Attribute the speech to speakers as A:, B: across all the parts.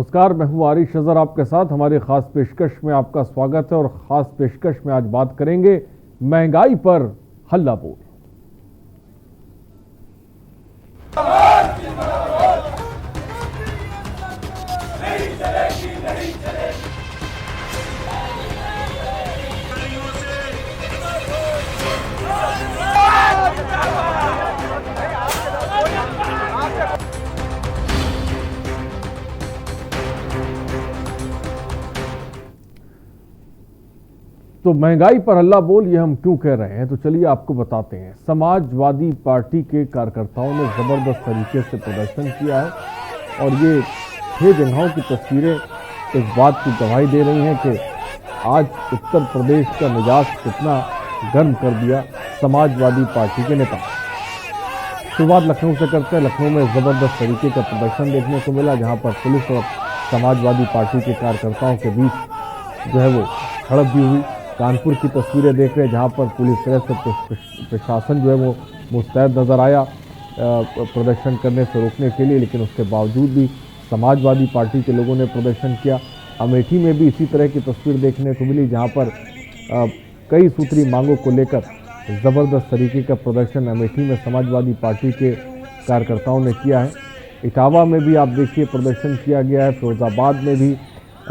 A: नमस्कार, मैं हूं आरिश अजहर आपके साथ। हमारी खास पेशकश में आपका स्वागत है और खास पेशकश में आज बात करेंगे महंगाई पर हल्ला बोल। तो महंगाई पर हल्ला बोल ये हम क्यों कह रहे हैं, तो चलिए आपको बताते हैं। समाजवादी पार्टी के कार्यकर्ताओं ने जबरदस्त तरीके से प्रदर्शन किया है और ये 6 जगहों की तस्वीरें इस बात की गवाही दे रही हैं कि आज उत्तर प्रदेश का मिजाज कितना गर्म कर दिया समाजवादी पार्टी के नेता। शुरुआत लखनऊ से करते हैं। लखनऊ में जबरदस्त तरीके का प्रदर्शन देखने को मिला, जहां पर पुलिस और समाजवादी पार्टी के कार्यकर्ताओं के बीच जो है वो झड़प भी हुई। कानपुर की तस्वीरें देख रहे हैं, जहां पर पुलिस तरह से प्रशासन जो है वो मुस्तैद नजर आया प्रदर्शन करने से रोकने के लिए, लेकिन उसके बावजूद भी समाजवादी पार्टी के लोगों ने प्रदर्शन किया। अमेठी में भी इसी तरह की तस्वीर देखने को मिली, जहां पर कई सूत्री मांगों को लेकर ज़बरदस्त तरीके का प्रदर्शन अमेठी में समाजवादी पार्टी के कार्यकर्ताओं ने किया है। इटावा में भी आप देखिए प्रदर्शन किया गया है। फिरोजाबाद में भी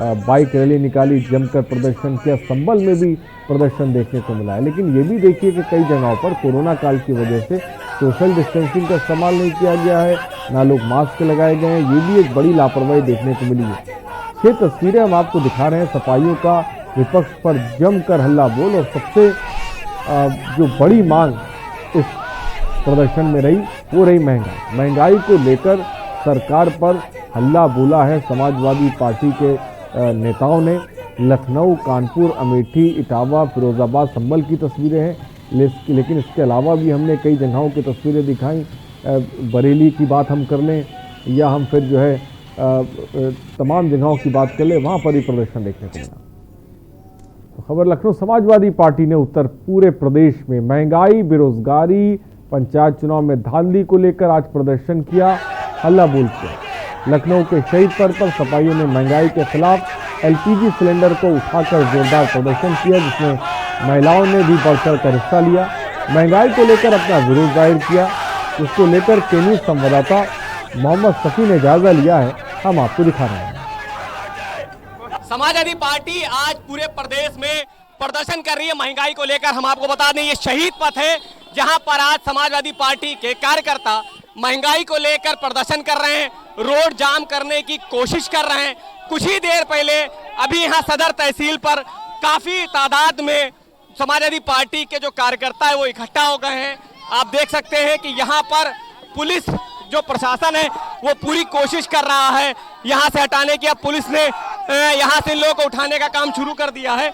A: बाइक रैली निकाली, जमकर प्रदर्शन किया। संभल में भी प्रदर्शन देखने को मिला है। लेकिन ये भी देखिए कि कई जगहों पर कोरोना काल की वजह से सोशल डिस्टेंसिंग का इस्तेमाल नहीं किया गया है, ना लोग मास्क लगाए गए हैं। ये भी एक बड़ी लापरवाही देखने को मिली है। 6 तस्वीरें हम आपको दिखा रहे हैं सफाइयों का विपक्ष पर जमकर हल्ला बोल, और सबसे जो बड़ी मांग इस प्रदर्शन में रही वो रही महंगाई को लेकर सरकार पर हल्ला बोला है समाजवादी पार्टी के नेताओं ने। लखनऊ, कानपुर, अमेठी, इटावा, फिरोजाबाद, संभल की तस्वीरें हैं, लेकिन इसके अलावा भी हमने कई जगहों की तस्वीरें दिखाई। बरेली की बात हम कर लें या हम फिर जो है तमाम जगहों की बात कर लें, वहाँ पर ही प्रदर्शन देखने को मिला। तो खबर लखनऊ, समाजवादी पार्टी ने उत्तर पूरे प्रदेश में महंगाई, बेरोजगारी, पंचायत चुनाव में धांधली को लेकर आज प्रदर्शन किया, हल्ला बोल किया। लखनऊ के शहीद पर्व पर सपाइयों ने महंगाई के खिलाफ एलपीजी सिलेंडर को उठाकर जोरदार प्रदर्शन किया, जिसमें महिलाओं ने भी बढ़-चढ़ कर हिस्सा लिया। महंगाई को लेकर अपना विरोध जाहिर किया, इसको लेकर केंद्रीय संवाददाता मोहम्मद सफी ने जायजा लिया है, हम आपको दिखा रहे हैं।
B: समाजवादी पार्टी आज पूरे प्रदेश में प्रदर्शन कर रही है महंगाई को लेकर। हम आपको बता दें ये शहीद पथ है, जहां पर आज समाजवादी पार्टी के कार्यकर्ता महंगाई को लेकर प्रदर्शन कर रहे हैं, रोड जाम करने की कोशिश कर रहे हैं। कुछ ही देर पहले अभी यहाँ सदर तहसील पर काफी तादाद में समाजवादी पार्टी के जो कार्यकर्ता है वो इकट्ठा हो गए हैं। आप देख सकते हैं कि यहाँ पर पुलिस जो प्रशासन है वो पूरी कोशिश कर रहा है यहाँ से हटाने की। अब पुलिस ने यहाँ से इन लोगों को उठाने का काम शुरू कर दिया है।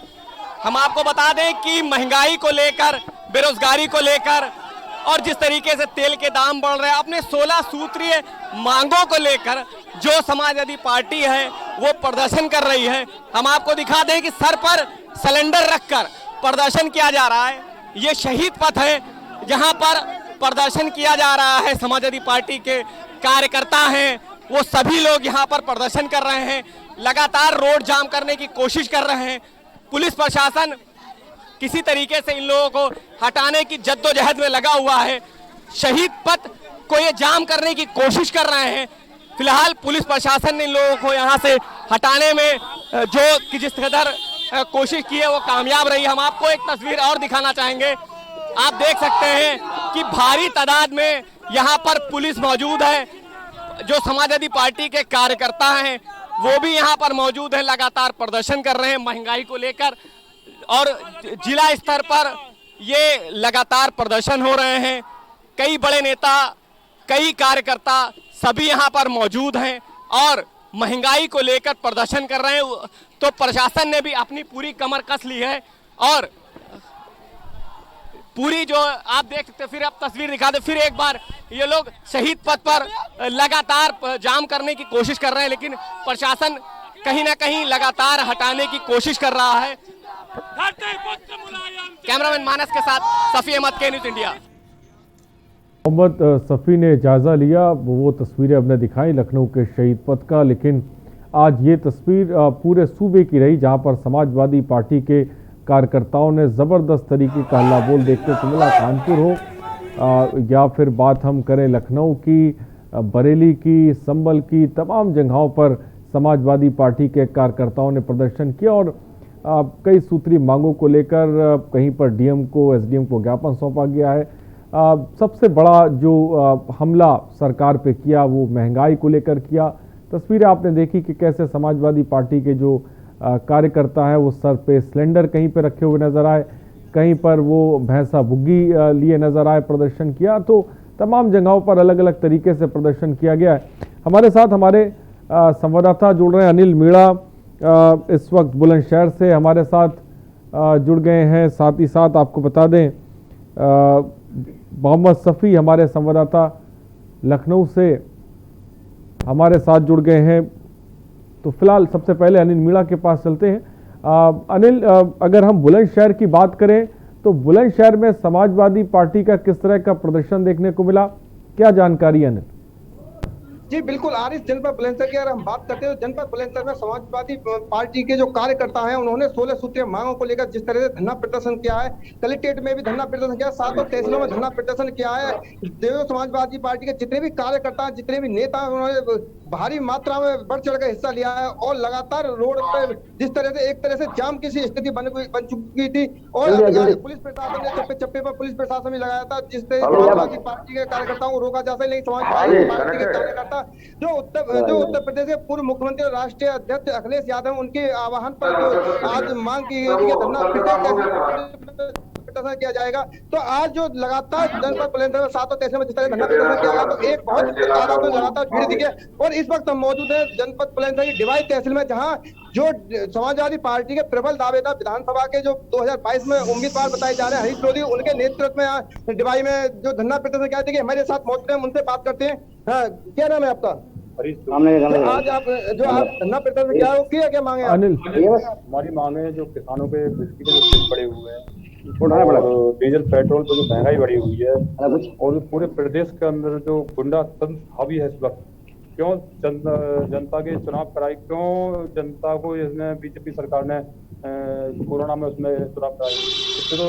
B: हम आपको बता दें कि महंगाई को लेकर, बेरोजगारी को लेकर और जिस तरीके से तेल के दाम बढ़ रहे हैं, अपने 16 सूत्रीय मांगों को लेकर जो समाजवादी पार्टी है वो प्रदर्शन कर रही है। हम आपको दिखा दें कि सर पर सिलेंडर रखकर प्रदर्शन किया जा रहा है। ये शहीद पथ है जहां पर प्रदर्शन किया जा रहा है। समाजवादी पार्टी के कार्यकर्ता हैं वो सभी लोग यहाँ पर प्रदर्शन कर रहे हैं, लगातार रोड जाम करने की कोशिश कर रहे हैं। पुलिस प्रशासन किसी तरीके से इन लोगों को हटाने की जद्दोजहद में लगा हुआ है। शहीद पथ को ये जाम करने की कोशिश कर रहे हैं। फिलहाल पुलिस प्रशासन ने इन लोगों को यहाँ से हटाने में जो कि जिस कदर कोशिश की है वो कामयाब रही। हम आपको एक तस्वीर और दिखाना चाहेंगे। आप देख सकते हैं कि भारी तादाद में यहाँ पर पुलिस मौजूद है। जो समाजवादी पार्टी के कार्यकर्ता हैं वो भी यहाँ पर मौजूद हैं, लगातार प्रदर्शन कर रहे हैं महंगाई को लेकर, और जिला स्तर पर ये लगातार प्रदर्शन हो रहे हैं। कई बड़े नेता, कई कार्यकर्ता सभी यहाँ पर मौजूद हैं और महंगाई को लेकर प्रदर्शन कर रहे हैं। तो प्रशासन ने भी अपनी पूरी कमर कस ली है और पूरी जो आप देख सकते, फिर आप तस्वीर दिखा दे फिर एक बार, ये लोग शहीद पथ पर लगातार जाम करने की कोशिश कर रहे हैं, लेकिन प्रशासन कहीं ना कहीं लगातार हटाने की कोशिश कर रहा है। कैमरामैन मानस के साथ सफी अहमद, के न्यूज़ इंडिया।
A: मोहम्मद सफ़ी ने जायज़ा लिया, वो तस्वीरें हमने दिखाई लखनऊ के शहीद पथ का, लेकिन आज ये तस्वीर पूरे सूबे की रही, जहां पर समाजवादी पार्टी के कार्यकर्ताओं ने ज़बरदस्त तरीके का हल्ला बोल देखने को मिला। कानपुर हो या फिर बात हम करें लखनऊ की, बरेली की, संभल की, तमाम जगहों पर समाजवादी पार्टी के कार्यकर्ताओं ने प्रदर्शन किया और कई सूत्री मांगों को लेकर कहीं पर डीएम को, एसडीएम को ज्ञापन सौंपा गया है। सबसे बड़ा जो हमला सरकार पे किया वो महंगाई को लेकर किया। तस्वीरें आपने देखी कि कैसे समाजवादी पार्टी के जो कार्यकर्ता है वो सर पे सिलेंडर कहीं पे रखे हुए नजर आए, कहीं पर वो भैंसा बुग्गी लिए नजर आए, प्रदर्शन किया। तो तमाम जगहों पर अलग अलग तरीके से प्रदर्शन किया गया है। हमारे साथ हमारे संवाददाता जुड़ रहे हैं। अनिल मीणा इस वक्त बुलंदशहर से हमारे साथ जुड़ गए हैं। साथ ही साथ आपको बता दें मोहम्मद सफ़ी हमारे संवाददाता लखनऊ से हमारे साथ जुड़ गए हैं। तो फिलहाल सबसे पहले अनिल मीणा के पास चलते हैं। अनिल, अगर हम बुलंदशहर की बात करें तो बुलंदशहर में समाजवादी पार्टी का किस तरह का प्रदर्शन देखने को मिला, क्या जानकारी अनिल?
C: जी बिल्कुल आरिफ, जनपद बुलंदशहर की अगर हम बात करते हैं तो जनपद बुलंदशहर में समाजवादी पार्टी के जो कार्यकर्ता हैं उन्होंने 16 सूत्रीय मांगों को लेकर जिस तरह से धरना प्रदर्शन किया है, कलेक्ट्रेट में भी धरना प्रदर्शन किया, सातों तहसीलों में धरना प्रदर्शन किया है। जो समाजवादी पार्टी के जितने भी कार्यकर्ता हैं, जितने भी नेता हैं, उन्होंने भारी मात्रा में बढ़ चढ़ कर हिस्सा लिया है और लगातार रोड पर जिस तरह से एक तरह से जाम की सी स्थिति बन चुकी थी और पुलिस प्रशासन ने चप्पे चप्पे पर पुलिस प्रशासन भी लगाया था जिस तरह समाजवादी पार्टी के कार्यकर्ताओं को रोका जा सके। लेकिन समाजवादी पार्टी के कार्यकर्ता जो उत्तर प्रदेश के पूर्व मुख्यमंत्री और राष्ट्रीय अध्यक्ष अखिलेश यादव उनके आह्वान पर जो आज मांग की गई है धरना प्रदर्शन किया जाएगा। तो आज जो लगातार जनपद बुलंदशहर में सातों तहसील में जिस तरह धरना प्रदर्शन किया गया तो एक बहुत तादाद में लगातार भीड़ दिखी है। और इस वक्त हम मौजूद है जनपद बुलंदशहर की डिवाई तहसील में, जहां जो समाजवादी पार्टी के प्रबल दावेदार विधानसभा के जो 2022 में उम्मीदवार बताए जा रहे हैं हरीश लोधी, उनके नेतृत्व में डिवाई में जो धरना प्रदर्शन किया गया। हमारे साथ मौजूद है, उनसे बात करते हैं। हाँ, क्या नाम है आपका? आज आप जो आप धरना प्रदर्शन किया वो क्या मांगे
A: अनिल?
D: हमारी मांग है जो किसानों के बिजली के बिल पड़े हुए हैं और डीजल पेट्रोल पर जो महंगाई बढ़ी हुई है और पूरे प्रदेश के अंदर जो गुंडा तंत्र हावी है इस वक्त, क्यों जनता के चुनाव कराई, क्यों जनता को इसने बीजेपी सरकार ने कोरोना में उसमें चुनाव कराई। इससे तो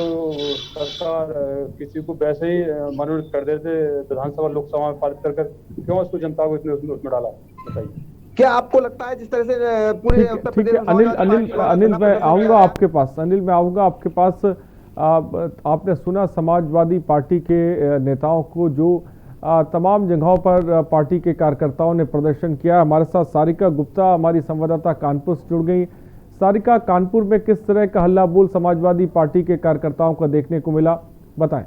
D: सरकार किसी को वैसे ही मनोनीत कर देते विधानसभा लोकसभा में पारित कर, क्यों इसको जनता को इसने उसमें डाला, बताइए।
C: क्या आपको लगता है जिस तरह से पूरे उत्तर प्रदेश?
A: अनिल मैं आऊंगा आपके पास। अनिल मैं आऊंगा आपके पास। आपने सुना समाजवादी पार्टी के नेताओं को जो तमाम जगहों पर पार्टी के कार्यकर्ताओं ने प्रदर्शन किया। हमारे साथ सारिका गुप्ता हमारी संवाददाता कानपुर से जुड़ गई। सारिका, कानपुर में किस तरह का हल्ला बोल समाजवादी पार्टी के कार्यकर्ताओं का देखने को मिला, बताएं।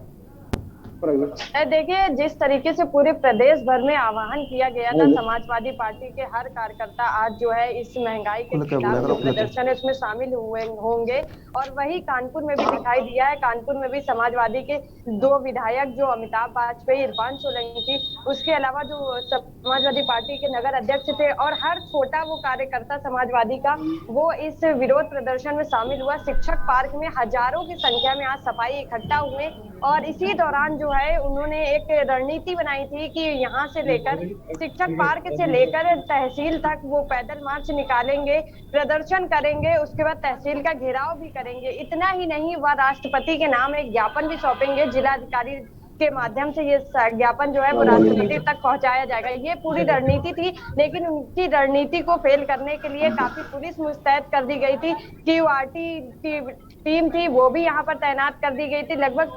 E: देखिए, जिस तरीके से पूरे प्रदेश भर में आह्वान किया गया था, समाजवादी पार्टी के हर कार्यकर्ता आज जो है इस महंगाई के खिलाफ जो प्रदर्शन है उसमें शामिल होंगे और वही कानपुर में भी दिखाई दिया है। कानपुर में भी समाजवादी के 2 विधायक जो अमिताभ वाजपेयी, इरफान सोलंकी, उसके अलावा जो समाजवादी पार्टी के नगर अध्यक्ष थे और हर छोटा वो कार्यकर्ता समाजवादी का वो इस विरोध प्रदर्शन में शामिल हुआ। शिक्षक पार्क में हजारों की संख्या में आज सफाई इकट्ठा हुए और इसी दौरान जो है उन्होंने एक रणनीति बनाई थी कि यहाँ से लेकर शिक्षक पार्क से लेकर तहसील तक वो पैदल मार्च निकालेंगे, प्रदर्शन करेंगे, उसके बाद तहसील का घेराव भी करेंगे। इतना ही नहीं, वह राष्ट्रपति के नाम एक ज्ञापन भी सौंपेंगे। जिलाधिकारी के माध्यम से ये ज्ञापन जो है वो राष्ट्रपति तक पहुंचाया जाएगा। ये पूरी रणनीति थी, लेकिन उनकी रणनीति को फेल करने के लिए काफी पुलिस मुस्तैद कर दी गई थी। क्यूआरटी की टीम थी वो भी यहाँ पर तैनात कर दी गई थी। लगभग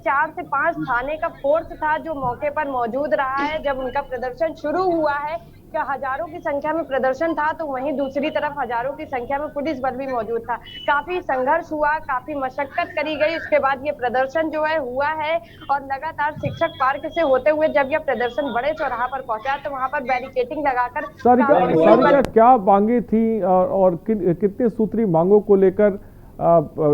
E: 4 से 5 थाने का फोर्स था जो मौके पर मौजूद रहा है जब उनका प्रदर्शन शुरू हुआ है। क्या हजारों की संख्या में प्रदर्शन था तो वहीं दूसरी तरफ हजारों की संख्या में पुलिस बल भी मौजूद था। काफी संघर्ष हुआ, काफी मशक्कत करी गई, उसके बाद ये प्रदर्शन जो है हुआ है और लगातार शिक्षक पार्क से होते हुए जब यह प्रदर्शन बड़े चौराहा पर पहुंचा तो वहां पर बैरिकेडिंग लगाकर
A: सारिका क्या मांगे थी और कितने सूत्री मांगों को लेकर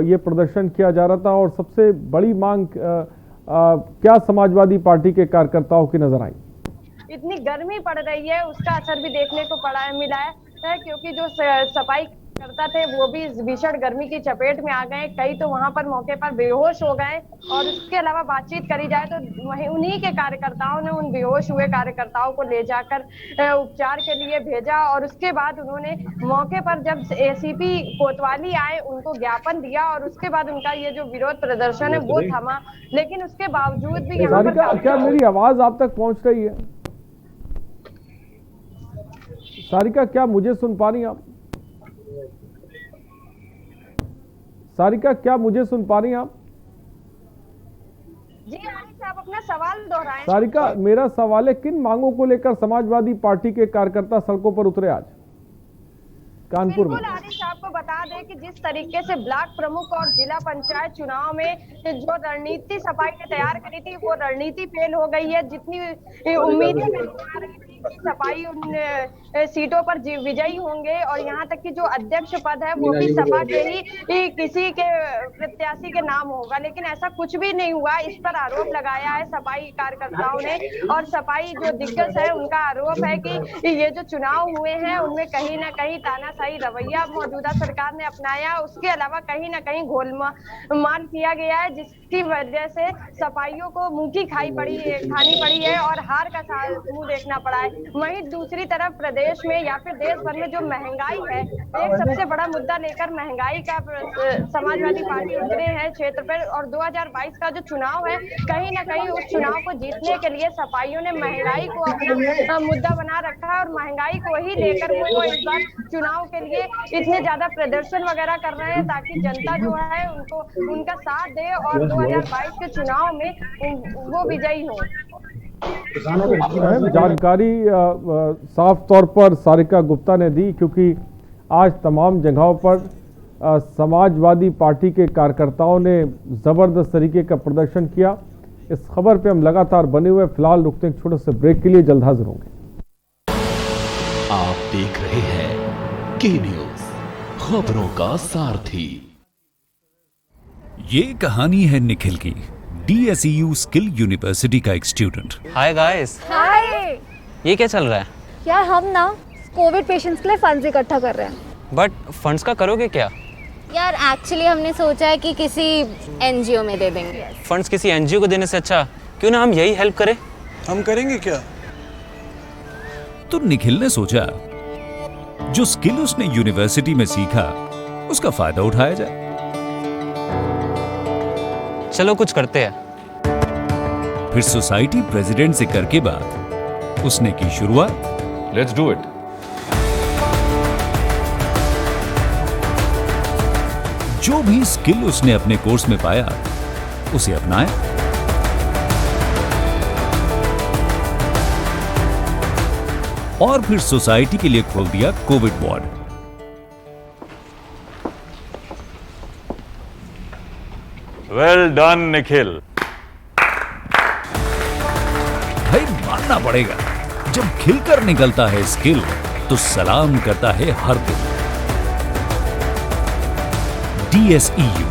A: ये प्रदर्शन किया जा रहा था और सबसे बड़ी मांग क्या समाजवादी पार्टी के कार्यकर्ताओं की नजर आई?
E: इतनी गर्मी पड़ रही है उसका असर भी देखने को मिला है क्योंकि जो सफाई कार्यकर्ता थे वो भी इस भीषण गर्मी की चपेट में आ गए, कई तो वहां पर मौके पर बेहोश हो गए। और उसके अलावा बातचीत करी जाए तो वहीं उन्हीं के कार्यकर्ताओं ने उन बेहोश हुए कार्यकर्ताओं को ले जाकर उपचार के लिए भेजा। और उसके बाद उन्होंने मौके पर जब एसीपी कोतवाली आए उनको ज्ञापन दिया और उसके बाद उनका ये जो विरोध प्रदर्शन है वो थमा। लेकिन उसके बावजूद भी यहाँ पर
A: क्या मेरी आवाज आप तक पहुंच रही है? सारिका, क्या मुझे सुन पा रही हैं आप? सारिका, क्या मुझे सुन पा रही हैं आप?
E: जी आप अपना सवाल दोहराएं।
A: सारिका, मेरा सवाल है, किन मांगों को लेकर समाजवादी पार्टी के कार्यकर्ता सड़कों पर उतरे आज कानपुर में?
E: आरिफ आपको बता दें कि जिस तरीके से ब्लॉक प्रमुख और जिला पंचायत चुनाव में जो रणनीति सफाई ने तैयार करी थी वो रणनीति फेल हो गई है। जितनी उम्मीदें सफाई उन सीटों पर विजयी होंगे और यहाँ तक कि जो अध्यक्ष पद है वो भी सपा के ही किसी के प्रत्याशी के नाम होगा, लेकिन ऐसा कुछ भी नहीं हुआ। इस पर आरोप लगाया है सफाई कार्यकर्ताओं ने और सफाई जो दिग्गज है उनका आरोप है कि ये जो चुनाव हुए हैं उनमें कहीं ना कहीं तानाशाही रवैया मौजूदा सरकार ने अपनाया, उसके अलावा कहीं ना कहीं गोलमाल किया गया है, जिसकी वजह से सफाइयों को मुंह की खानी पड़ी है और हार का मुंह देखना पड़ा है। वहीं दूसरी तरफ प्रदेश में या फिर देश भर में जो महंगाई है, एक सबसे बड़ा मुद्दा लेकर महंगाई का समाजवादी पार्टी उतरे हैं क्षेत्र पर। और 2022 का जो चुनाव है कहीं ना कहीं उस चुनाव को जीतने के लिए सफाइयों ने महंगाई को अपना मुद्दा बना रखा है और महंगाई को ही लेकर वो इस बार चुनाव के लिए इतने ज्यादा प्रदर्शन वगैरह कर रहे हैं ताकि जनता जो है उनको उनका साथ दे और 2022 के चुनाव में वो विजयी हो।
A: जानकारी साफ तौर पर सारिका गुप्ता ने दी, क्योंकि आज तमाम जगहों पर समाजवादी पार्टी के कार्यकर्ताओं ने जबरदस्त तरीके का प्रदर्शन किया। इस खबर पे हम लगातार बने हुए, फिलहाल रुकते हैं छोटे से ब्रेक के लिए, जल्द हाजिर होंगे।
F: आप देख रहे हैं के न्यूज, खबरों का सारथी।
G: ये कहानी है निखिल की, DSEU स्किल यूनिवर्सिटी का एक स्टूडेंट।
H: Hi guys.
I: हाय।
H: ये क्या चल रहा है?
I: यार हम ना कोविड पेशेंट्स के लिए फंड्स इकट्ठा कर रहे हैं।
H: बट फंड्स का करोगे क्या?
J: यार एक्चुअली हमने सोचा है कि किसी NGO में दे देंगे।
H: फंड्स किसी NGO को देने से अच्छा क्यों ना हम यही हेल्प करें।
K: हम करेंगे क्या?
G: तो निखिल ने सोचा जो स्किल उसने यूनिवर्सिटी में सीखा उसका फायदा उठाया जाए।
H: चलो कुछ करते हैं।
G: फिर सोसाइटी प्रेसिडेंट से करके बाद उसने की शुरुआत।
D: Let's do it.
G: जो भी स्किल उसने अपने कोर्स में पाया उसे अपनाया। और फिर सोसाइटी के लिए खोल दिया Covid ward.
L: Well done Nikhil.
G: भाई मानना पड़ेगा, जब खिलकर निकलता है स्किल तो सलाम करता है हर दिल। DSEU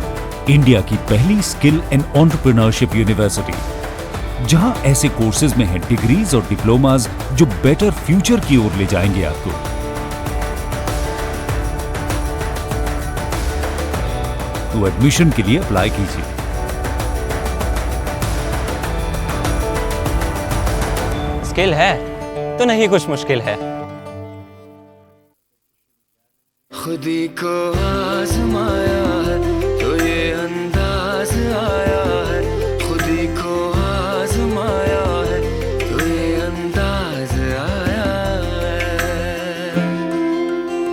G: इंडिया की पहली स्किल एंड एंटरप्रेन्योरशिप यूनिवर्सिटी, जहां ऐसे कोर्सेज में हैं डिग्रीज और डिप्लोमाज जो बेटर फ्यूचर की ओर ले जाएंगे आपको। तो एडमिशन के लिए अप्लाई कीजिए।
H: स्किल है तो नहीं कुछ मुश्किल है।
M: खुदी को आजमाया है तो ये अंदाज आया है, खुदी को आजमाया है तो ये अंदाज आया है।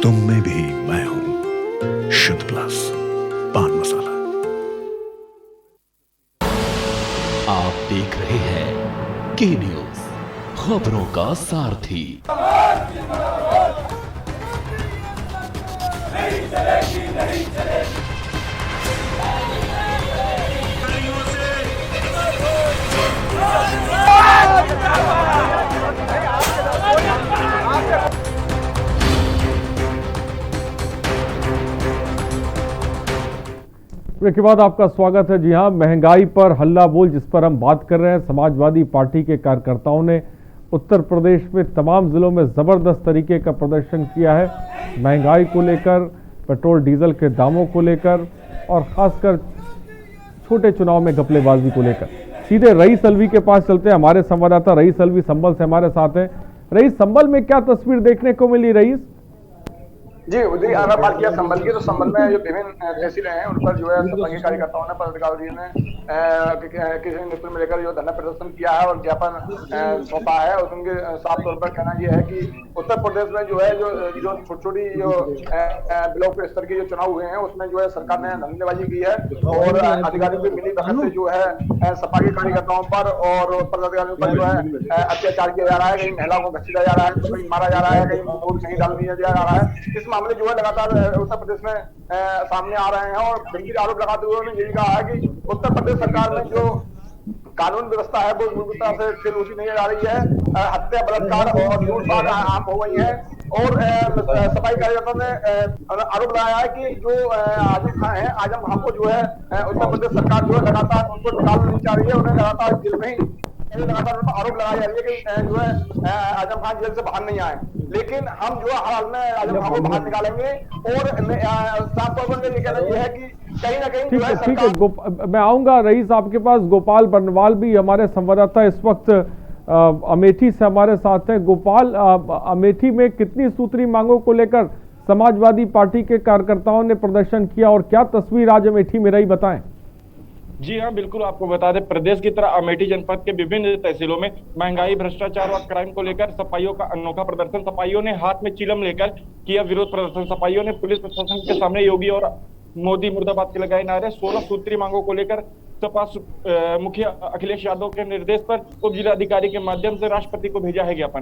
N: तुम में भी मैं हूं, शुद्ध प्लस पान मसाला।
F: आप देख रहे हैं के न्यूज, खबरों का सारथी। नहीं चलेगी।
A: ब्रेक के बाद आपका स्वागत है। जी हां, महंगाई पर हल्ला बोल जिस पर हम बात कर रहे हैं, समाजवादी पार्टी के कार्यकर्ताओं ने उत्तर प्रदेश में तमाम जिलों में जबरदस्त तरीके का प्रदर्शन किया है। महंगाई को लेकर पेट्रोल डीजल के दामों को लेकर और खासकर छोटे चुनाव में घपलेबाजी को लेकर। सीधे रईस अलवी के पास चलते हैं, हमारे संवाददाता रईस अलवी संभल से हमारे साथ हैं। रईस, संभल में क्या तस्वीर देखने को मिली रईस?
K: जी अगर बात किया संभल की, तो संभल में जो विभिन्न तहसीलें हैं उन पर जो है सपा के कार्यकर्ताओं ने, पदाधिकारियों ने किसी नेतृत्व में लेकर जो धरना प्रदर्शन किया है और ज्ञापन सौंपा है। और उनके साफ तौर पर कहना यह है कि उत्तर प्रदेश में जो है जो छोटी छोटी जो ब्लॉक स्तर के जो चुनाव हुए हैं उसमें जो है सरकार ने धंधेबाजी की है और अधिकारियों की मिली भगत से जो है सपा के कार्यकर्ताओं पर और पदाधिकारियों पर जो है अत्याचार किया जा रहा है। कहीं महिलाओं को घसीटा जा रहा है, कहीं मारा जा रहा है, कहीं वोट नहीं डाल दिया जा रहा है। इस मामले जो है लगातार उत्तर प्रदेश में सामने आ रहे हैं और गंभीर आरोप लगाते हुए उन्होंने यही कहा है कि उत्तर प्रदेश सरकार में जो कानून व्यवस्था है वो मूलभूतता से फिर उसी नहीं जा रही है। हत्या, बलात्कार और लूटपाट आम हो गई है। और सफाई कार्यकर्ताओं ने आरोप लगाया है कि जो आजम खान है, आजम खान को जो है उत्तर प्रदेश सरकार जो है लगातार उनको निकाल नहीं चाह रही है, उन्हें लगातार जेल में ही लगातार आरोप लगाया जा रही है कि जो है आजम खान जेल से बाहर नहीं आए। लेकिन हम जो हाल में आजम खान को बाहर निकालेंगे और साफ तौर पर ये कहना यह है कि कहीं ना कहीं जो है
A: ठीक है, मैं आऊंगा रईस आपके पास। गोपाल बर्नवाल भी हमारे संवाददाता इस वक्त अमेठी से हमारे साथ हैं। गोपाल, अमेठी में कितनी सूत्री मांगों को लेकर समाजवादी पार्टी के कार्यकर्ताओं ने प्रदर्शन किया और क्या तस्वीर आज अमेठी में रही, बताएं।
O: जी हाँ, बिल्कुल आपको बता दें, प्रदेश की तरह अमेठी जनपद के विभिन्न तहसीलों में महंगाई, भ्रष्टाचार और क्राइम को लेकर सपाइयों का अनोखा प्रदर्शन। सपाइयों ने हाथ में चिलम लेकर किया विरोध प्रदर्शन। सपाइयों ने पुलिस प्रशासन के सामने योगी और मोदी मुर्दाबाद के लगाए नारे। 16 सूत्री मांगों को लेकर सपा मुखिया अखिलेश यादव के निर्देश पर उप जिलाधिकारी के माध्यम से राष्ट्रपति को भेजा है ज्ञापन।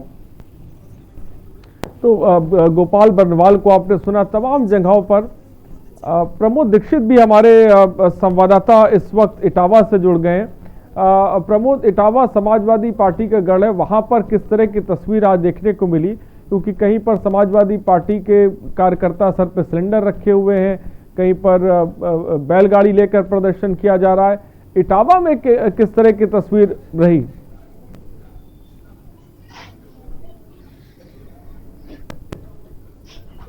A: तो गोपाल बर्नवाल को आपने सुना। तमाम जगहों पर प्रमोद दीक्षित भी हमारे संवाददाता इस वक्त इटावा से जुड़ गए हैं। प्रमोद, इटावा समाजवादी पार्टी का गढ़ है, वहां पर किस तरह की तस्वीर आज देखने को मिली? क्योंकि कहीं पर समाजवादी पार्टी के कार्यकर्ता सर पे सिलेंडर रखे हुए हैं, कहीं पर बैलगाड़ी लेकर प्रदर्शन किया जा रहा है। इटावा में किस तरह की तस्वीर रही?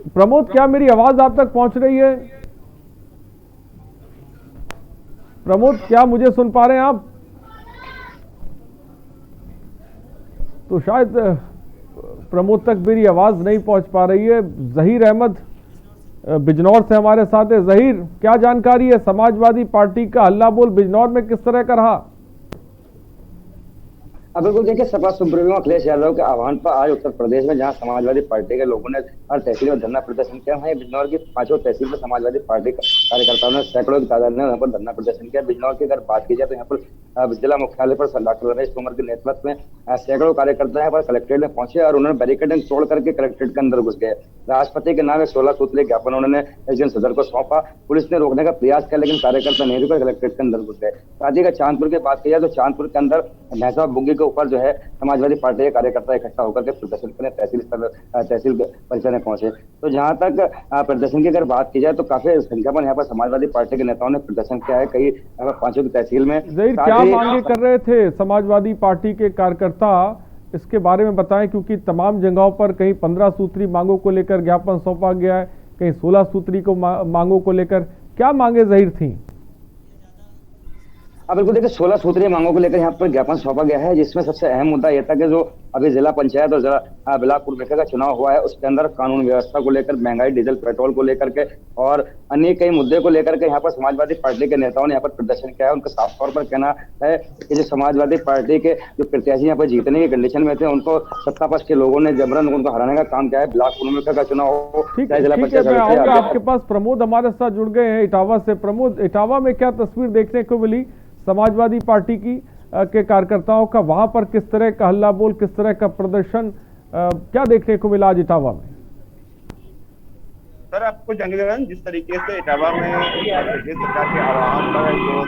A: प्रमोद, क्या मेरी आवाज आप तक पहुंच रही है? प्रमोद, क्या मुझे सुन पा रहे हैं आप? तो शायद प्रमोद तक मेरी आवाज नहीं पहुंच पा रही है। जहीर अहमद बिजनौर से हमारे साथ है। जहीर, क्या जानकारी है? समाजवादी पार्टी का हल्ला बोल बिजनौर में किस तरह का रहा?
P: अब बिल्कुल देखिए, सपा सुप्रीमो अखिलेश यादव के आह्वान पर आज उत्तर प्रदेश में जहां समाजवादी पार्टी के लोगों ने हर तहसील में धरना प्रदर्शन किया, वहीं बिजनौर की 5 तहसील में समाजवादी पार्टी कार्यकर्ताओं ने सैकड़ों की तादाद में यहाँ पर धरना प्रदर्शन किया। बिजनौर की अगर बात की जाए तो यहाँ पर जिला मुख्यालय पर डॉक्टर रमेश तोमर के नेतृत्व में सैकड़ों कार्यकर्ता यहाँ पर कलेक्ट्रेट में पहुंचे और उन्होंने बैरिकेडिंग तोड़ करके कलेक्ट्रेट के अंदर घुस गए। राष्ट्रपति के नाम 16 सूत्रीय ज्ञापन उन्होंने एसडीएम सदर को सौंपा। पुलिस ने रोकने का प्रयास किया लेकिन कार्यकर्ता नहीं रुके, कलेक्ट्रेट के अंदर घुस गए। राज्य का चांदपुर की बात की जाए तो चांदपुर के अंदर भैंसा बुंगी के ऊपर जो है समाजवादी पार्टी के कार्यकर्ता इकट्ठा होकर के प्रदर्शन करने तहसील परिसर में पहुंचे। तो जहां तक प्रदर्शन की अगर बात की जाए तो काफी संख्या में यहाँ पर समाजवादी पार्टी के नेताओं ने प्रदर्शन किया है। कई 5 तहसील में
A: क्या मांगे कर रहे थे समाजवादी पार्टी के कार्यकर्ता, इसके बारे में बताएं। क्योंकि तमाम जगहों पर कहीं 15 सूत्री मांगों को लेकर ज्ञापन सौंपा गया है, कहीं 16 सूत्री को मांगों को लेकर क्या मांगे जाहिर थी?
P: अब बिल्कुल देखिए, 16 सूत्रीय मांगों को लेकर यहाँ पर ज्ञापन सौंपा गया है, जिसमें सबसे अहम मुद्दा यह था कि जो अभी जिला पंचायत और जिला बिलासपुर मेखे का चुनाव हुआ है उसके अंदर कानून व्यवस्था को लेकर, महंगाई, डीजल पेट्रोल को लेकर के और अन्य कई मुद्दे को लेकर के यहाँ पर समाजवादी पार्टी के नेताओं ने यहाँ पर प्रदर्शन किया है। उनका साफ तौर पर कहना है कि जो समाजवादी पार्टी के जो प्रत्याशी यहाँ पर जीतने की कंडीशन में थे उनको सत्ता पक्ष के लोगों ने जबरन उनको हराने का काम किया है। बिलासपुर मेखे का चुनाव हो चाहे जिला पंचायत।
A: आपके पास प्रमोद हमारे साथ जुड़ गए हैं इटावा से। प्रमोद, इटावा में क्या तस्वीर देखने को मिली समाजवादी पार्टी की के कार्यकर्ताओं का? वहां पर किस तरह का हल्ला बोल, किस तरह का प्रदर्शन क्या देखने को मिला आज इटावा में?
Q: सर, आपको जानकारी जिस तरीके से इटावा में प्रदेश सरकार के आह्वान पर जो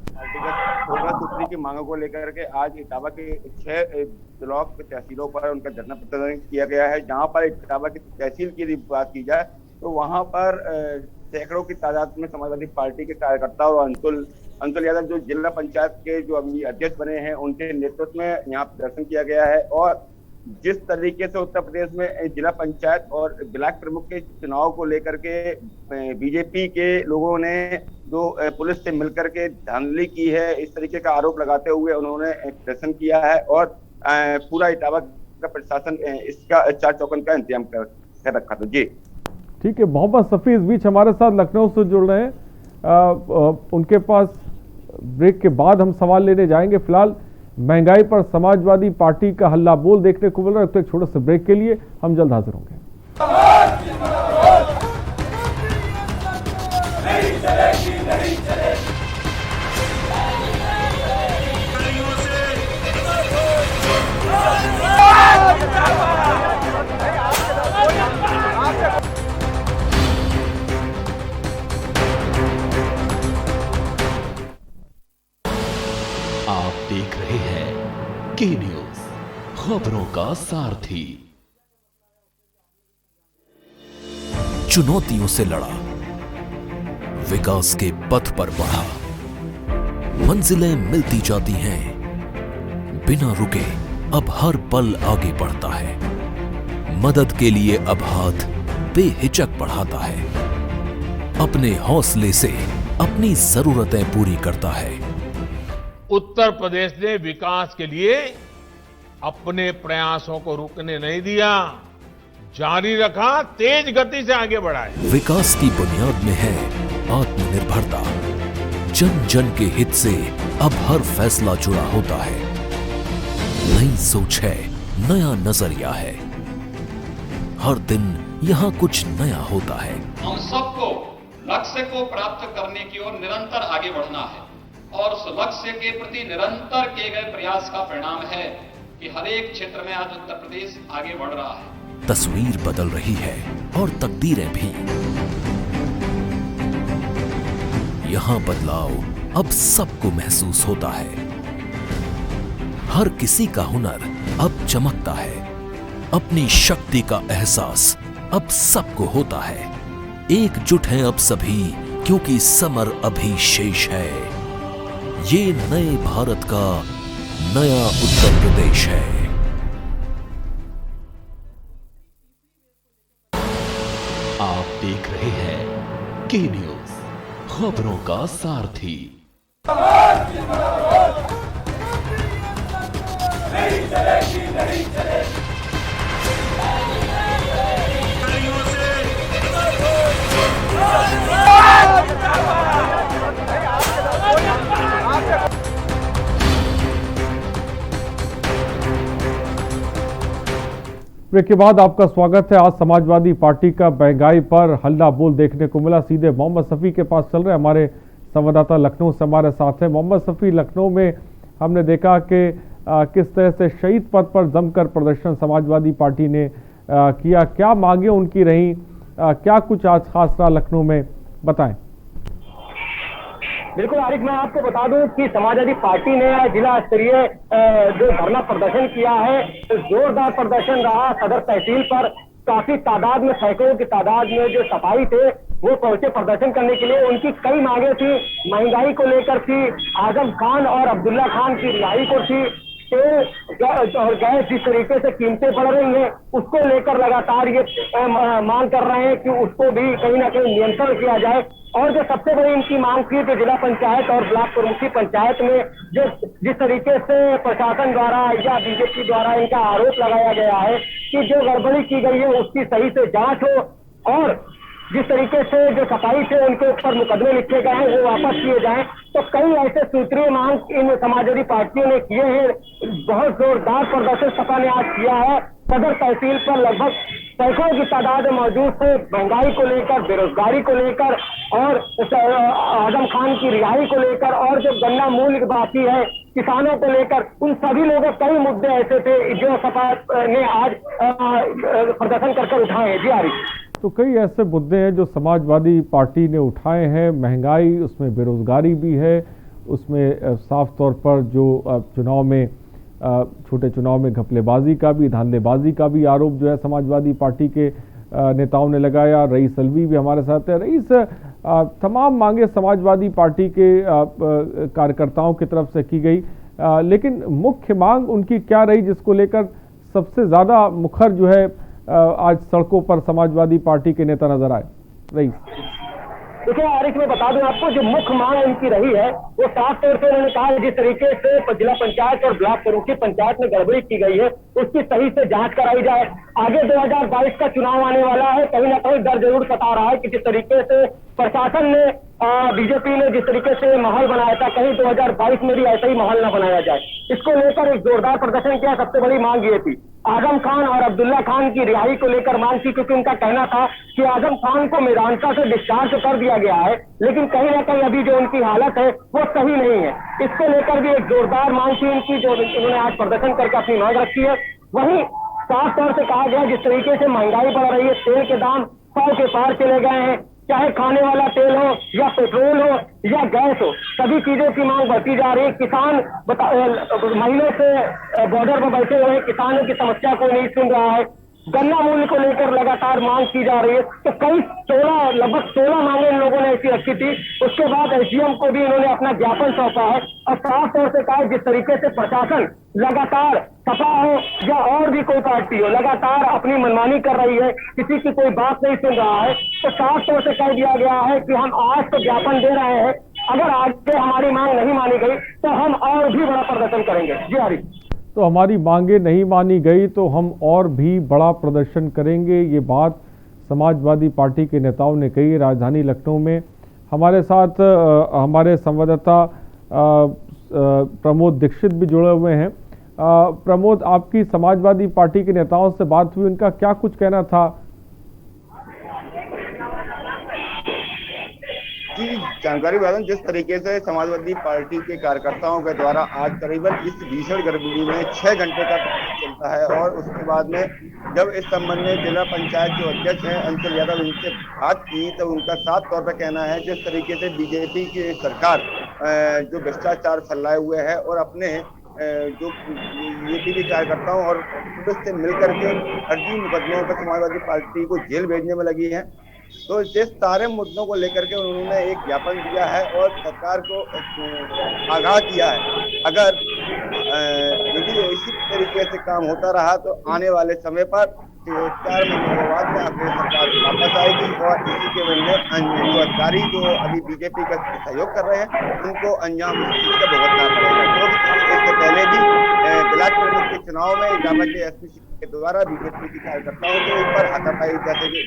Q: पार्टी 16 सूत्री की मांगों को लेकर के आज इटावा के 6 ब्लॉक तहसीलों पर उनका धरना प्रदर्शन किया गया है। जहां पर इटावा की तहसील की बात की जाए तो वहां पर सैकड़ों की तादाद में समाजवादी पार्टी के कार्यकर्ता और अंशुल यादव जो जिला पंचायत के जो अभी अध्यक्ष बने हैं उनके नेतृत्व में यहाँ प्रदर्शन किया गया है। और जिस तरीके से उत्तर प्रदेश में जिला पंचायत और ब्लॉक प्रमुख के चुनाव को लेकर के बीजेपी के लोगों ने जो पुलिस से मिलकर के धांधली की है, इस तरीके का आरोप लगाते हुए उन्होंने प्रदर्शन किया है और पूरा इटावा का प्रशासन इसका चार चौकन का इंतजाम कर रखा था। जी
A: ठीक है, मोहम्मद सफी इस बीच हमारे साथ लखनऊ से जुड़ रहे हैं। उनके पास ब्रेक के बाद हम सवाल लेने जाएंगे। फिलहाल महंगाई पर समाजवादी पार्टी का हल्ला बोल देखने को मिल रहा है। तो एक छोटे से ब्रेक के लिए हम जल्द हाजिर होंगे।
F: आप देख रहे हैं के न्यूज, खबरों का सारथी।
R: चुनौतियों से लड़ा, विकास के पथ पर बढ़ा, मंजिलें मिलती जाती हैं, बिना रुके अब हर पल आगे बढ़ता है, मदद के लिए अब हाथ बेहिचक बढ़ाता है, अपने हौसले से अपनी जरूरतें पूरी करता है।
S: उत्तर प्रदेश ने विकास के लिए अपने प्रयासों को रुकने नहीं दिया, जारी रखा, तेज गति से आगे बढ़ाए।
R: विकास की बुनियाद में है आत्मनिर्भरता। जन जन के हित से अब हर फैसला जुड़ा होता है। नई सोच है, नया नजरिया है, हर दिन यहाँ कुछ नया होता है।
T: हम सबको लक्ष्य को प्राप्त करने की ओर निरंतर आगे बढ़ना है और उस लक्ष्य के प्रति निरंतर किए गए प्रयास का परिणाम है कि हर एक क्षेत्र में आज उत्तर प्रदेश आगे बढ़ रहा है।
R: तस्वीर बदल रही है और तकदीरें भी। यहाँ बदलाव अब सबको महसूस होता है। हर किसी का हुनर अब चमकता है, अपनी शक्ति का एहसास अब सबको होता है। एकजुट हैं अब सभी, क्योंकि समर अभी शेष है। ये नए भारत का नया उत्तर प्रदेश है।
F: आप देख रहे हैं के न्यूज, खबरों का सारथी।
A: ब्रेक के बाद आपका स्वागत है। आज समाजवादी पार्टी का महंगाई पर हल्ला बोल देखने को मिला। सीधे मोहम्मद सफी के पास चल रहे हैं, हमारे संवाददाता लखनऊ से हमारे साथ हैं। मोहम्मद सफी, लखनऊ में हमने देखा कि किस तरह से शहीद पथ पर जमकर प्रदर्शन समाजवादी पार्टी ने किया। क्या मांगे उनकी रही, क्या कुछ आज खास रहा लखनऊ में, बताएं।
U: बिल्कुल आरिफ, मैं आपको बता दूं कि समाजवादी पार्टी ने जिला स्तरीय जो धरना प्रदर्शन किया है, जोरदार प्रदर्शन रहा। सदर तहसील पर काफी तादाद में, सैकड़ों की तादाद में जो सफाई थे वो पहुंचे प्रदर्शन करने के लिए। उनकी कई मांगे थी, महंगाई को लेकर थी, आजम खान और अब्दुल्ला खान की रिहाई को थी, तेल और गैस जिस तरीके से कीमतें बढ़ रही हैं उसको लेकर लगातार ये मांग कर रहे हैं कि उसको भी कहीं ना कहीं नियंत्रण किया जाए। और जो सबसे बड़ी इनकी मांग थी, जो जिला पंचायत और ब्लॉक प्रमुखी पंचायत में जो जिस तरीके से प्रशासन द्वारा या बीजेपी द्वारा इनका आरोप लगाया गया है कि जो गड़बड़ी की गई है उसकी सही से जांच हो, और जिस तरीके से जो सफाई से उनके ऊपर मुकदमे लिखे गए हैं वो वापस किए जाएं। तो कई ऐसे सूत्रीय मांग इन समाजवादी पार्टियों ने किए हैं। बहुत जोरदार प्रदर्शन सपा ने आज किया है। सदर तहसील पर लगभग सैकड़ों की तादाद में मौजूद थे। महंगाई को लेकर, बेरोजगारी को लेकर और आजम खान की रिहाई को लेकर, और जो गन्ना मूल्य बाकी है किसानों को लेकर, उन सभी लोगों कई मुद्दे ऐसे थे जो सपा ने आज प्रदर्शन कर उठाए हैं। जी आरिफ,
A: तो कई ऐसे मुद्दे हैं जो समाजवादी पार्टी ने उठाए हैं। महंगाई, उसमें बेरोजगारी भी है, उसमें साफ तौर पर जो चुनाव में छोटे चुनाव में घपलेबाजी का भी, धांधलेबाजी का भी आरोप जो है समाजवादी पार्टी के नेताओं ने लगाया। रईस अलवी भी हमारे साथ है। रईस, तमाम मांगे समाजवादी पार्टी के कार्यकर्ताओं की तरफ से की गई, लेकिन मुख्य मांग उनकी क्या रही जिसको लेकर सबसे ज्यादा मुखर जो है आज सड़कों पर समाजवादी पार्टी के नेता नजर आए? रईस,
U: देखिए आरिफ, मैं बता दूं आपको, जो मुख्य मांग इनकी रही है वो साफ तौर से उन्होंने कहा जिस तरीके से जिला पंचायत और ब्लॉक प्रमुखी पंचायत में गड़बड़ी की गई है उसकी सही से जांच कराई जाए। आगे 2022 का चुनाव आने वाला है, कहीं ना कहीं डर जरूर सता रहा है कि जिस तरीके से प्रशासन ने बीजेपी ने जिस तरीके से माहौल बनाया था, कहीं 2022 में भी ऐसा ही माहौल न बनाया जाए। इसको लेकर एक जोरदार प्रदर्शन किया। सबसे बड़ी मांग ये थी आजम खान और अब्दुल्ला खान की रिहाई को लेकर मांग थी, क्योंकि उनका कहना था कि आजम खान को मेदांता से डिस्चार्ज कर दिया गया है, लेकिन कहीं ना कहीं अभी जो उनकी हालत है वो सही नहीं है। इसको लेकर भी एक जोरदार मांग थी उनकी, जो उन्होंने आज प्रदर्शन करके अपनी मांग रखी है। वहीं साफ तौर से कहा गया जिस तरीके से महंगाई बढ़ रही है, तेल के दाम 100 के पार चले गए हैं, चाहे खाने वाला तेल हो या पेट्रोल हो या गैस हो, सभी चीजों की मांग बढ़ती जा रही है। किसान महीनों से बॉर्डर पर बैठे हुए किसानों की समस्या को नहीं सुन रहा है। गन्ना मूल्य को लेकर लगातार मांग की जा रही है। तो कई लगभग 16 मांगे इन लोगों ने ऐसी रखी थी। उसके बाद एसडीएम को भी इन्होंने अपना ज्ञापन सौंपा है और साफ तौर से कहा जिस तरीके से प्रशासन लगातार सपा हो या और भी कोई पार्टी हो लगातार अपनी मनमानी कर रही है, किसी की कोई बात नहीं सुन रहा है, तो साफ तौर से कह दिया गया है कि हम आज तो ज्ञापन दे रहे हैं, अगर आज से हमारी मांग नहीं मानी गई तो हम और भी बड़ा प्रदर्शन करेंगे। जी हरी,
A: तो हमारी मांगे नहीं मानी गई तो हम और भी बड़ा प्रदर्शन करेंगे, ये बात समाजवादी पार्टी के नेताओं ने कही। राजधानी लखनऊ में हमारे साथ हमारे संवाददाता प्रमोद दीक्षित भी जुड़े हुए हैं। प्रमोद, आपकी समाजवादी पार्टी के नेताओं से बात हुई, उनका क्या कुछ कहना था?
Q: जी, जानकारी बता दूं, जिस तरीके से समाजवादी पार्टी के कार्यकर्ताओं के द्वारा आज करीबन इस भीषण गर्मी में 6 घंटे का चलता है और उसके बाद में जब इस संबंध में जिला पंचायत जो अध्यक्ष हैं अंचल यादव इनसे बात की तो उनका साफ तौर पर कहना है जिस तरीके से बीजेपी की सरकार जो भ्रष्टाचार फैलाए हुए है और अपने जो बीजेपी कार्यकर्ताओं और पुलिस से मिलकर के फर्जी मुकदमों पर समाजवादी पार्टी को जेल भेजने में लगी है। तो जिस सारे मुद्दों को लेकर के उन्होंने एक ज्ञापन दिया है और सरकार को आगाह किया है, अगर यदि इसी तरीके से काम होता रहा तो आने वाले समय पर 4 महीने के बाद में अपनी सरकार वापस आएगी और इसी के बदले जो अधिकारी जो अभी बीजेपी का सहयोग कर रहे हैं उनको अंजाम इस चीज का भुगतना पड़ेगा। तो इससे पहले भी ब्लॉक प्रमुख के चुनाव में इटावा के एसपी के द्वारा बीजेपी के कार्यकर्ताओं के ऊपर हाथापाई जैसे कि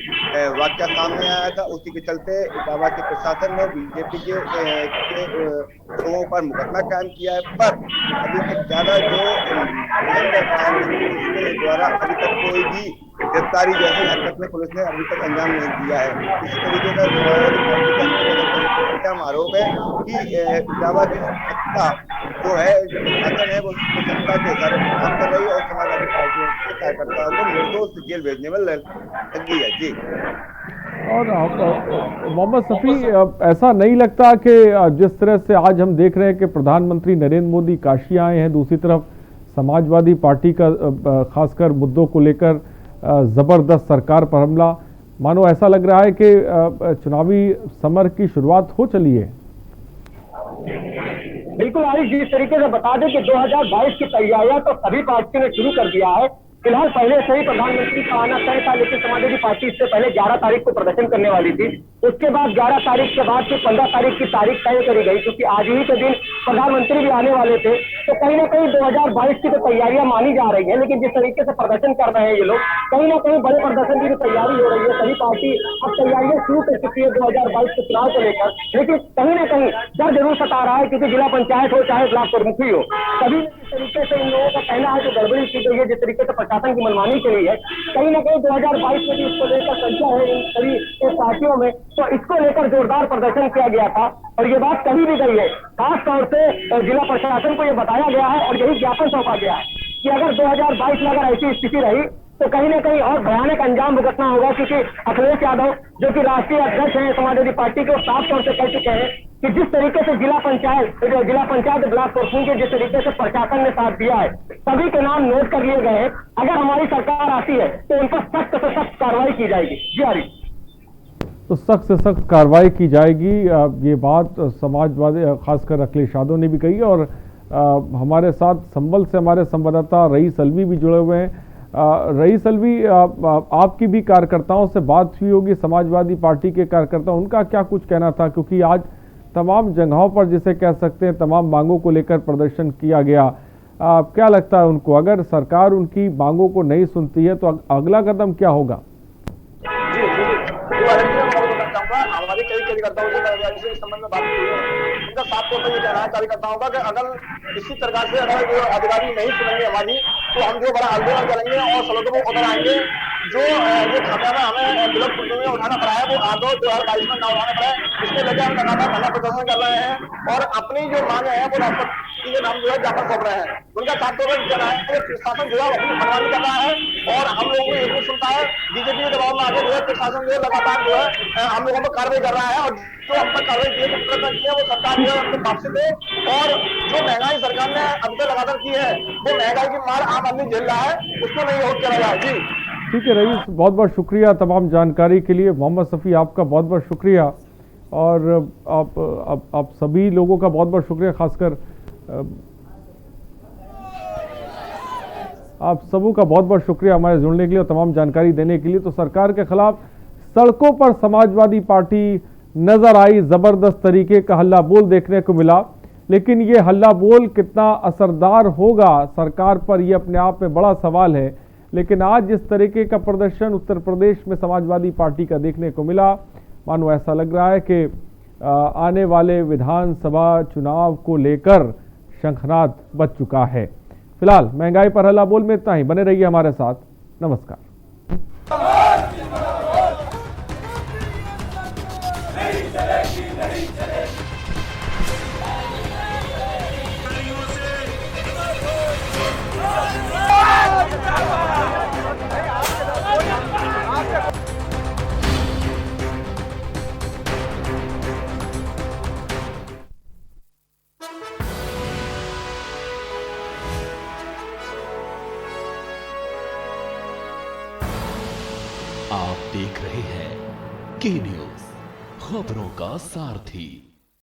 Q: वाकया सामने आया था, उसी के चलते इटावा के प्रशासन ने बीजेपी के लोगों पर मुकदमा कायम किया है। पर अभी तक ज्यादा जो उसके द्वारा अभी तक कोई भी गिरफ्तारी जैसी हरकत में पुलिस ने अभी तक अंजाम नहीं दिया है। इस तरीके का आरोप है कि इटावा की सत्ता जो है प्रशासन है वो सत्ता के इशारे पर काम कर रही है और समाजवादी पार्टियों के कार्यकर्ताओं को निर्दोष जेल भेजने में लगी है। जी,
A: और मोहम्मद शफी, ऐसा नहीं लगता कि जिस तरह से आज हम देख रहे हैं कि प्रधानमंत्री नरेंद्र मोदी काशी आए हैं, दूसरी तरफ समाजवादी पार्टी का खासकर मुद्दों को लेकर जबरदस्त सरकार पर हमला, मानो ऐसा लग रहा है कि चुनावी समर की शुरुआत हो चली है?
U: बिल्कुल आरिफ, जिस तरीके से बता दें कि 2022 की तैयारियां तो सभी पार्टियों ने शुरू कर दिया है। फिलहाल पहले से ही प्रधानमंत्री का आना तय था, लेकिन समाजवादी पार्टी इससे पहले 11 तारीख को प्रदर्शन करने वाली थी। उसके बाद 11 तारीख के बाद फिर 15 तारीख की तारीख तय करी गई, क्योंकि आज ही के दिन प्रधानमंत्री भी आने वाले थे। तो कहीं ना कहीं 2022 की तो तैयारियां मानी जा रही है, लेकिन जिस तरीके से प्रदर्शन कर रहे हैं ये लोग, कहीं ना कहीं बड़े प्रदर्शन की भी तैयारी हो रही है। सभी पार्टी अब तैयारियां शुरू कर चुकी है 2022 के चुनाव को लेकर, लेकिन कहीं ना कहीं डर जरूर सता रहा है, क्योंकि जिला पंचायत हो चाहे ब्लॉक प्रमुखी हो, सभी जिस तरीके से इन लोगों का कहना है जो गड़बड़ी की गई है, जिस तरीके से प्रशासन की मनमानी चली है, कहीं ना कहीं 2022 में भी इसको लेकर चर्चा है इन सभी पार्टियों में। तो इसको लेकर जोरदार प्रदर्शन किया गया था और ये बात कही भी गई है, खास तौर से जिला प्रशासन को ये बताया गया है और यही ज्ञापन सौंपा गया है कि अगर 2022 में अगर ऐसी स्थिति रही तो कहीं ना कहीं और भयानक अंजाम भुगतना होगा। क्योंकि अखिलेश यादव जो कि राष्ट्रीय अध्यक्ष हैं समाजवादी पार्टी के, वो साफ तौर से कह चुके हैं कि जिस तरीके से जिला पंचायत ब्लॉक प्रमुख के जिस तरीके से प्रशासन ने साथ दिया है, सभी के नाम नोट कर लिए गए हैं। अगर हमारी सरकार आती है तो उन पर सख्त से सख्त कार्रवाई की जाएगी। जी हरी,
A: तो सख्त से सख्त कार्रवाई की जाएगी, ये बात समाजवादी खासकर अखिलेश यादव ने भी कही। और हमारे साथ संभल से हमारे संवाददाता रईस अलवी भी जुड़े हुए हैं। रईस अलवी, आपकी भी कार्यकर्ताओं से बात हुई होगी, समाजवादी पार्टी के कार्यकर्ता, उनका क्या कुछ कहना था? क्योंकि आज तमाम जगहों पर जिसे कह सकते हैं तमाम मांगों को लेकर प्रदर्शन किया गया। क्या लगता है उनको, अगर सरकार उनकी मांगों को नहीं सुनती है तो अगला कदम क्या होगा?
K: हमारे कई कार्यकर्ताओं से इस संबंध में बात हुई है। उनका साफ तौर पर ये कहना है कार्यकर्ताओं का कि अगर इसी प्रकार से अगर जो अधिकारी नहीं सुनेंगे हमारी, तो हम जो बड़ा आंदोलन करेंगे और सड़कों पर उतर आएंगे। जो ये खामियाजा हमें विगत कुछ में उठाना पड़ा है, वो आंदोलन 2022 में ना उठाना पड़ा है। इसके लेकर हम लगातार धरना प्रदर्शन कर रहे हैं और अपनी जो मांगे हैं वो राष्ट्रपति के नाम जो है ज्ञापन सौंप रहे हैं। उनका साफ तौर पर कहना है कि प्रशासन जो है अपनी मनमानी कर रहा है और हम लोगों को एक नहीं सुनता है। बीजेपी के दबाव में आगे जो है प्रशासन जो है लगातार जो है हम लोगों पर कार्रवाई कर रहा है और जो हम पर कार्रवाई की है वो सरकार जो है हमको वापसी दे। और जो महंगाई सरकार ने अब तक लगातार की है, वो महंगाई की मार आम आदमी झेल रहा है, उसको नहीं हो करा जाए। जी
A: ठीक है रईस, बहुत बहुत शुक्रिया तमाम जानकारी के लिए। मोहम्मद सफ़ी, आपका बहुत बहुत शुक्रिया और आप सभी लोगों का बहुत बहुत शुक्रिया, खासकर आप सबों का बहुत बहुत शुक्रिया हमारे जुड़ने के लिए और तमाम जानकारी देने के लिए। तो सरकार के खिलाफ सड़कों पर समाजवादी पार्टी नजर आई, जबरदस्त तरीके का हल्ला बोल देखने को मिला, लेकिन ये हल्ला बोल कितना असरदार होगा सरकार पर, यह अपने आप में बड़ा सवाल है। लेकिन आज जिस तरीके का प्रदर्शन उत्तर प्रदेश में समाजवादी पार्टी का देखने को मिला, मानो ऐसा लग रहा है कि आने वाले विधानसभा चुनाव को लेकर शंखनाद बज चुका है। फिलहाल महंगाई पर हल्ला बोल में इतना ही। बने रहिए हमारे साथ। नमस्कार।
F: आप देख रहे हैं के न्यूज़, खबरों का सारथी।